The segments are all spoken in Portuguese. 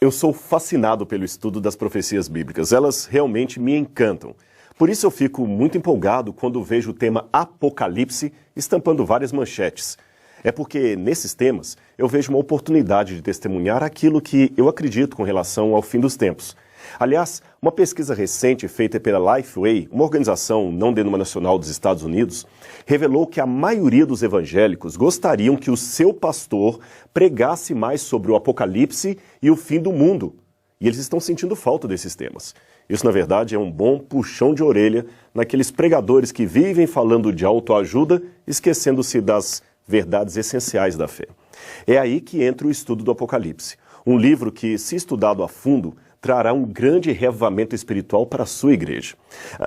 Eu sou fascinado pelo estudo das profecias bíblicas. Elas realmente me encantam. Por isso eu fico muito empolgado quando vejo o tema Apocalipse estampando várias manchetes. É porque, nesses temas, eu vejo uma oportunidade de testemunhar aquilo que eu acredito com relação ao fim dos tempos. Aliás, uma pesquisa recente feita pela Lifeway, uma organização não denominacional dos Estados Unidos, revelou que a maioria dos evangélicos gostariam que o seu pastor pregasse mais sobre o Apocalipse e o fim do mundo. E eles estão sentindo falta desses temas. Isso, na verdade, é um bom puxão de orelha naqueles pregadores que vivem falando de autoajuda, esquecendo-se das verdades essenciais da fé. É aí que entra o estudo do Apocalipse. Um livro que, se estudado a fundo, trará um grande reavivamento espiritual para a sua igreja.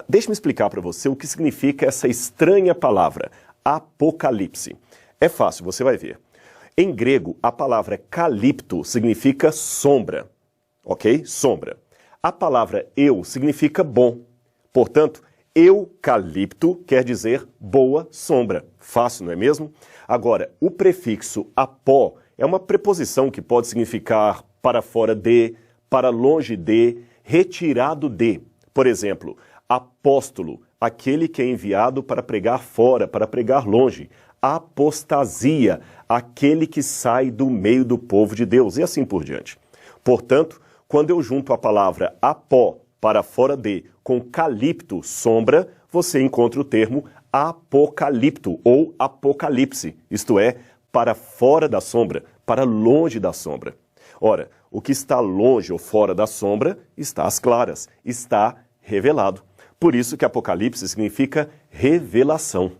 Deixe-me explicar para você o que significa essa estranha palavra, Apocalipse. É fácil, você vai ver. Em grego, a palavra calipto significa sombra, ok? Sombra. A palavra eu significa bom. Portanto, eucalipto quer dizer boa sombra. Fácil, não é mesmo? Agora, o prefixo apó é uma preposição que pode significar para fora de, para longe de, retirado de. Por exemplo, apóstolo, aquele que é enviado para pregar fora, para pregar longe. Apostasia, aquele que sai do meio do povo de Deus, e assim por diante. Portanto, quando eu junto a palavra apó, para fora de, com calipto, sombra, você encontra o termo apocalipto ou apocalipse, isto é, para fora da sombra, para longe da sombra. Ora, o que está longe ou fora da sombra está às claras, está revelado. Por isso que Apocalipse significa revelação.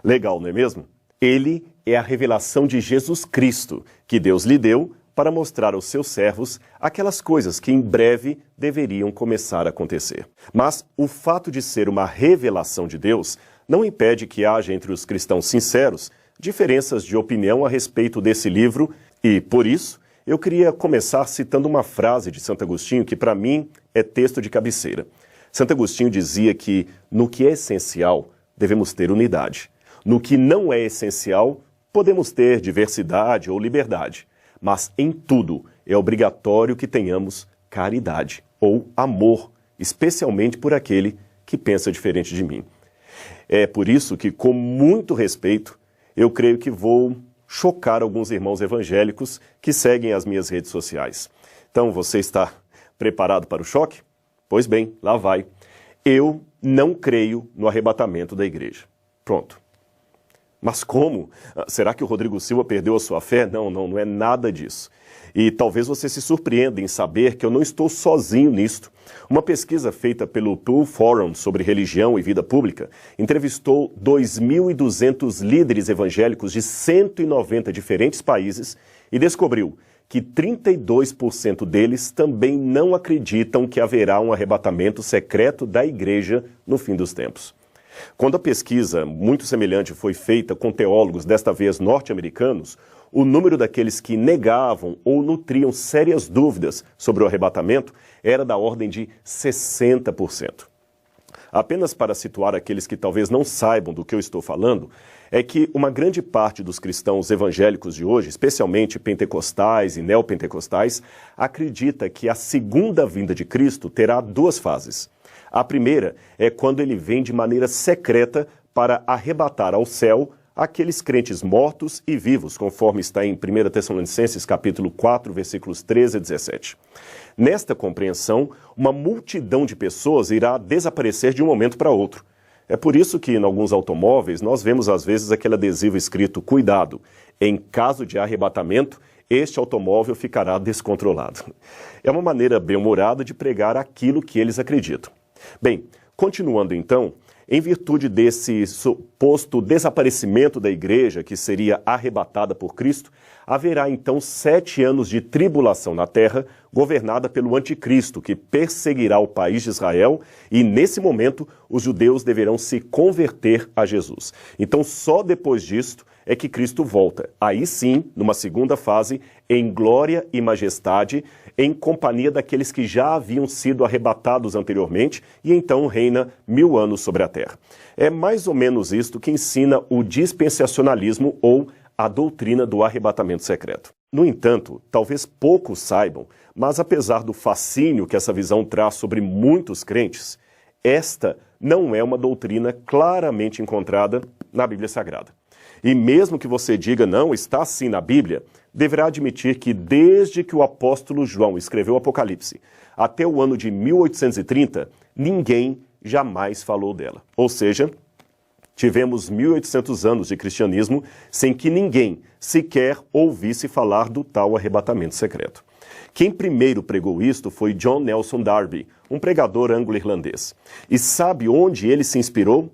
Legal, não é mesmo? Ele é a revelação de Jesus Cristo, que Deus lhe deu para mostrar aos seus servos aquelas coisas que em breve deveriam começar a acontecer. Mas o fato de ser uma revelação de Deus não impede que haja entre os cristãos sinceros diferenças de opinião a respeito desse livro e, por isso, eu queria começar citando uma frase de Santo Agostinho que, para mim, é texto de cabeceira. Santo Agostinho dizia que, no que é essencial, devemos ter unidade. No que não é essencial, podemos ter diversidade ou liberdade. Mas, em tudo, é obrigatório que tenhamos caridade ou amor, especialmente por aquele que pensa diferente de mim. É por isso que, com muito respeito, eu creio que vou chocar alguns irmãos evangélicos que seguem as minhas redes sociais. Então, você está preparado para o choque? Pois bem, lá vai. Eu não creio no arrebatamento da igreja. Pronto. Mas como? Será que o Rodrigo Silva perdeu a sua fé? Não é nada disso. E talvez você se surpreenda em saber que eu não estou sozinho nisto. Uma pesquisa feita pelo Pew Forum sobre religião e vida pública entrevistou 2.200 líderes evangélicos de 190 diferentes países e descobriu que 32% deles também não acreditam que haverá um arrebatamento secreto da igreja no fim dos tempos. Quando a pesquisa muito semelhante foi feita com teólogos, desta vez norte-americanos, o número daqueles que negavam ou nutriam sérias dúvidas sobre o arrebatamento era da ordem de 60%. Apenas para situar aqueles que talvez não saibam do que eu estou falando, é que uma grande parte dos cristãos evangélicos de hoje, especialmente pentecostais e neopentecostais, acredita que a segunda vinda de Cristo terá duas fases. A primeira é quando ele vem de maneira secreta para arrebatar ao céu aqueles crentes mortos e vivos, conforme está em 1 Tessalonicenses capítulo 4, versículos 13 a 17. Nesta compreensão, uma multidão de pessoas irá desaparecer de um momento para outro. É por isso que, em alguns automóveis, nós vemos às vezes aquele adesivo escrito "Cuidado, em caso de arrebatamento, este automóvel ficará descontrolado". É uma maneira bem-humorada de pregar aquilo que eles acreditam. Bem, continuando então, em virtude desse suposto desaparecimento da igreja, que seria arrebatada por Cristo, haverá então 7 anos de tribulação na terra, governada pelo anticristo, que perseguirá o país de Israel, e nesse momento os judeus deverão se converter a Jesus. Então só depois disto é que Cristo volta, aí sim, numa segunda fase, em glória e majestade, em companhia daqueles que já haviam sido arrebatados anteriormente, e então reina 1000 anos sobre a terra. É mais ou menos isto que ensina o dispensacionalismo ou a doutrina do arrebatamento secreto. No entanto, talvez poucos saibam, mas apesar do fascínio que essa visão traz sobre muitos crentes, esta não é uma doutrina claramente encontrada na Bíblia Sagrada. E mesmo que você diga não, está assim na Bíblia, deverá admitir que desde que o apóstolo João escreveu o Apocalipse até o ano de 1830, ninguém jamais falou dela. Ou seja, tivemos 1800 anos de cristianismo sem que ninguém sequer ouvisse falar do tal arrebatamento secreto. Quem primeiro pregou isto foi John Nelson Darby, um pregador anglo-irlandês. E sabe onde ele se inspirou?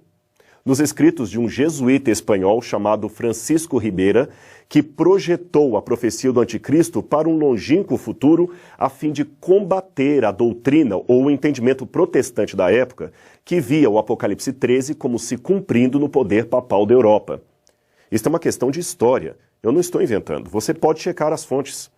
Nos escritos de um jesuíta espanhol chamado Francisco Ribeira, que projetou a profecia do anticristo para um longínquo futuro a fim de combater a doutrina ou o entendimento protestante da época que via o Apocalipse 13 como se cumprindo no poder papal da Europa. Isto é uma questão de história. Eu não estou inventando. Você pode checar as fontes.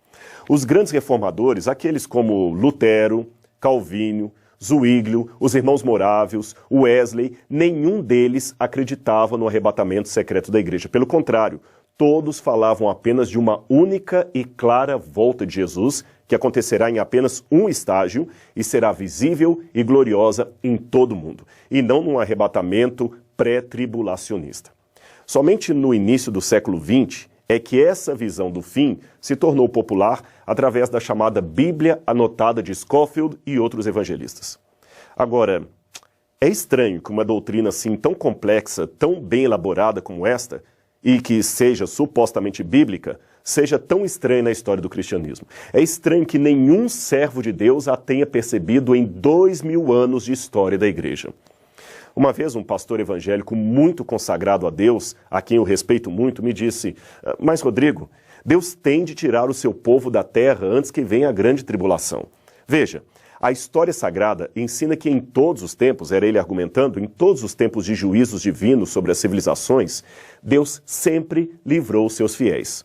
Os grandes reformadores, aqueles como Lutero, Calvino, Zwinglio, os irmãos Morávios, Wesley, nenhum deles acreditava no arrebatamento secreto da igreja. Pelo contrário, todos falavam apenas de uma única e clara volta de Jesus, que acontecerá em apenas um estágio e será visível e gloriosa em todo o mundo, e não num arrebatamento pré-tribulacionista. Somente no início do século XX é que essa visão do fim se tornou popular através da chamada Bíblia anotada de Scofield e outros evangelistas. Agora, é estranho que uma doutrina assim tão complexa, tão bem elaborada como esta, e que seja supostamente bíblica, seja tão estranha na história do cristianismo. É estranho que nenhum servo de Deus a tenha percebido em 2000 anos de história da igreja. Uma vez um pastor evangélico muito consagrado a Deus, a quem eu respeito muito, me disse: mas Rodrigo, Deus tem de tirar o seu povo da terra antes que venha a grande tribulação. Veja, a história sagrada ensina que em todos os tempos, era ele argumentando, em todos os tempos de juízos divinos sobre as civilizações, Deus sempre livrou seus fiéis.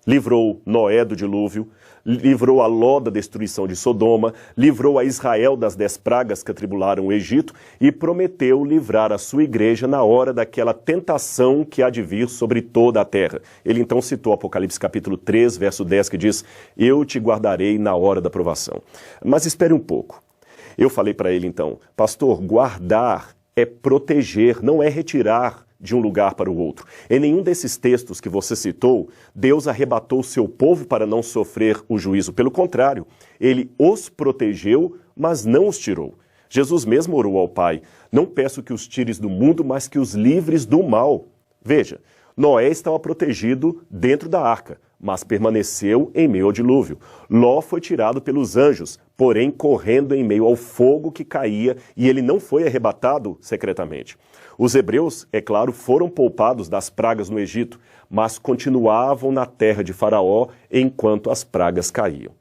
Livrou Noé do dilúvio, livrou a Ló da destruição de Sodoma, livrou a Israel das 10 pragas que atribularam o Egito e prometeu livrar a sua igreja na hora daquela tentação que há de vir sobre toda a terra. Ele então citou Apocalipse capítulo 3, verso 10, que diz: eu te guardarei na hora da provação. Mas espere um pouco. Eu falei para ele então: pastor, guardar é proteger, não é retirar de um lugar para o outro. Em nenhum desses textos que você citou, Deus arrebatou o seu povo para não sofrer o juízo. Pelo contrário, ele os protegeu, mas não os tirou. Jesus mesmo orou ao Pai: não peço que os tires do mundo, mas que os livres do mal. Veja, Noé estava protegido dentro da arca, mas permaneceu em meio ao dilúvio. Ló foi tirado pelos anjos, porém correndo em meio ao fogo que caía, e ele não foi arrebatado secretamente. Os hebreus, é claro, foram poupados das pragas no Egito, mas continuavam na terra de Faraó enquanto as pragas caíam.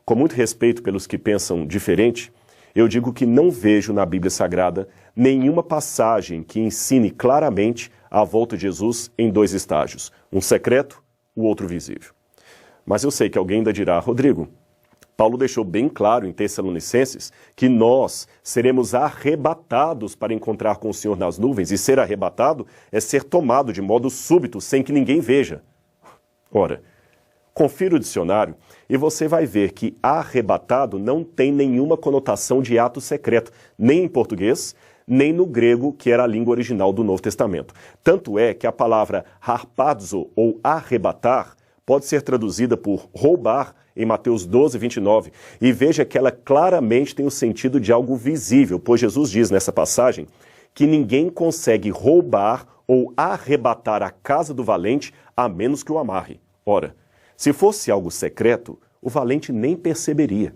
Com muito respeito pelos que pensam diferente, eu digo que não vejo na Bíblia Sagrada nenhuma passagem que ensine claramente a volta de Jesus em 2 estágios, um secreto, o outro visível. Mas eu sei que alguém ainda dirá: Rodrigo, Paulo deixou bem claro em Tessalonicenses que nós seremos arrebatados para encontrar com o Senhor nas nuvens, e ser arrebatado é ser tomado de modo súbito, sem que ninguém veja. Ora, confira o dicionário e você vai ver que arrebatado não tem nenhuma conotação de ato secreto, nem em português, nem no grego, que era a língua original do Novo Testamento. Tanto é que a palavra harpazo, ou arrebatar, pode ser traduzida por roubar em Mateus 12, 29. E veja que ela claramente tem o sentido de algo visível, pois Jesus diz nessa passagem que ninguém consegue roubar ou arrebatar a casa do valente a menos que o amarre. Ora, se fosse algo secreto, o valente nem perceberia.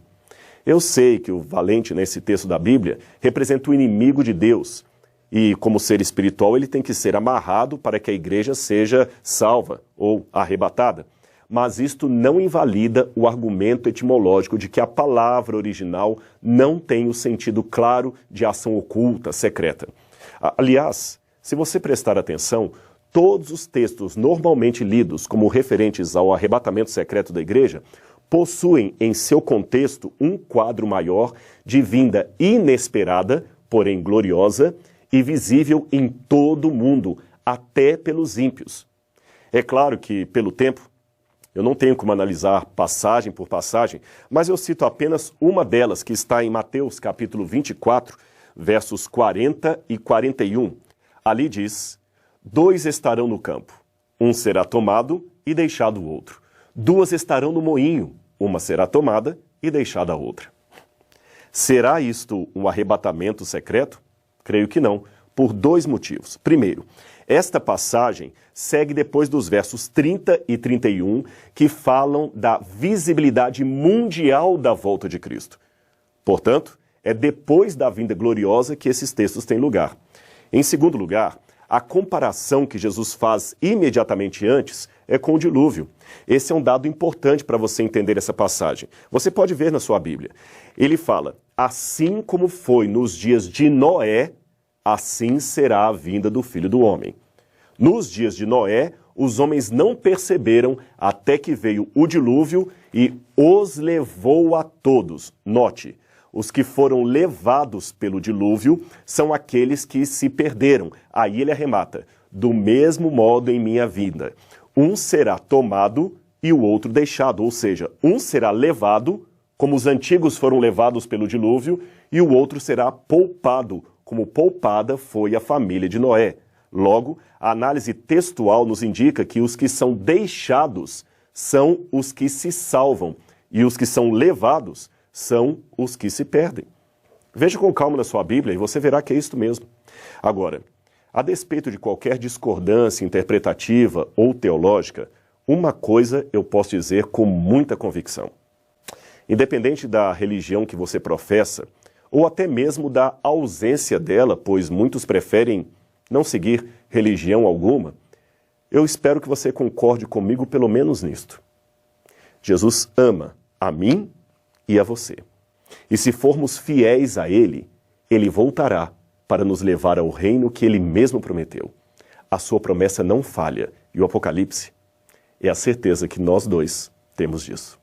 Eu sei que o valente, nesse texto da Bíblia, representa o inimigo de Deus. E, como ser espiritual, ele tem que ser amarrado para que a igreja seja salva ou arrebatada. Mas isto não invalida o argumento etimológico de que a palavra original não tem o sentido claro de ação oculta, secreta. Aliás, se você prestar atenção, todos os textos normalmente lidos como referentes ao arrebatamento secreto da igreja possuem em seu contexto um quadro maior de vinda inesperada, porém gloriosa, e visível em todo o mundo, até pelos ímpios. É claro que, pelo tempo, Eu não tenho como analisar passagem por passagem, mas eu cito apenas uma delas, que está em Mateus capítulo 24, versos 40 e 41. Ali diz: 2 estarão no campo, um será tomado e deixado o outro. 2 estarão no moinho, uma será tomada e deixada a outra. Será isto um arrebatamento secreto? Creio que não, por 2 motivos. Primeiro, esta passagem segue depois dos versos 30 e 31, que falam da visibilidade mundial da volta de Cristo. Portanto, é depois da vinda gloriosa que esses textos têm lugar. Em segundo lugar, a comparação que Jesus faz imediatamente antes é com o dilúvio. Esse é um dado importante para você entender essa passagem. Você pode ver na sua Bíblia. Ele fala: assim como foi nos dias de Noé, assim será a vinda do Filho do Homem. Nos dias de Noé, os homens não perceberam até que veio o dilúvio e os levou a todos. Note, os que foram levados pelo dilúvio são aqueles que se perderam. Aí ele arremata: do mesmo modo em minha vinda. Um será tomado e o outro deixado. Ou seja, um será levado, como os antigos foram levados pelo dilúvio, e o outro será poupado, como poupada foi a família de Noé. Logo, a análise textual nos indica que os que são deixados são os que se salvam, e os que são levados são os que se perdem. Veja com calma na sua Bíblia e você verá que é isto mesmo. Agora, a despeito de qualquer discordância interpretativa ou teológica, uma coisa eu posso dizer com muita convicção. Independente da religião que você professa, ou até mesmo da ausência dela, pois muitos preferem não seguir religião alguma, eu espero que você concorde comigo pelo menos nisto. Jesus ama a mim e a você. E se formos fiéis a Ele, Ele voltará para nos levar ao reino que Ele mesmo prometeu. A sua promessa não falha, e o Apocalipse é a certeza que nós dois temos disso.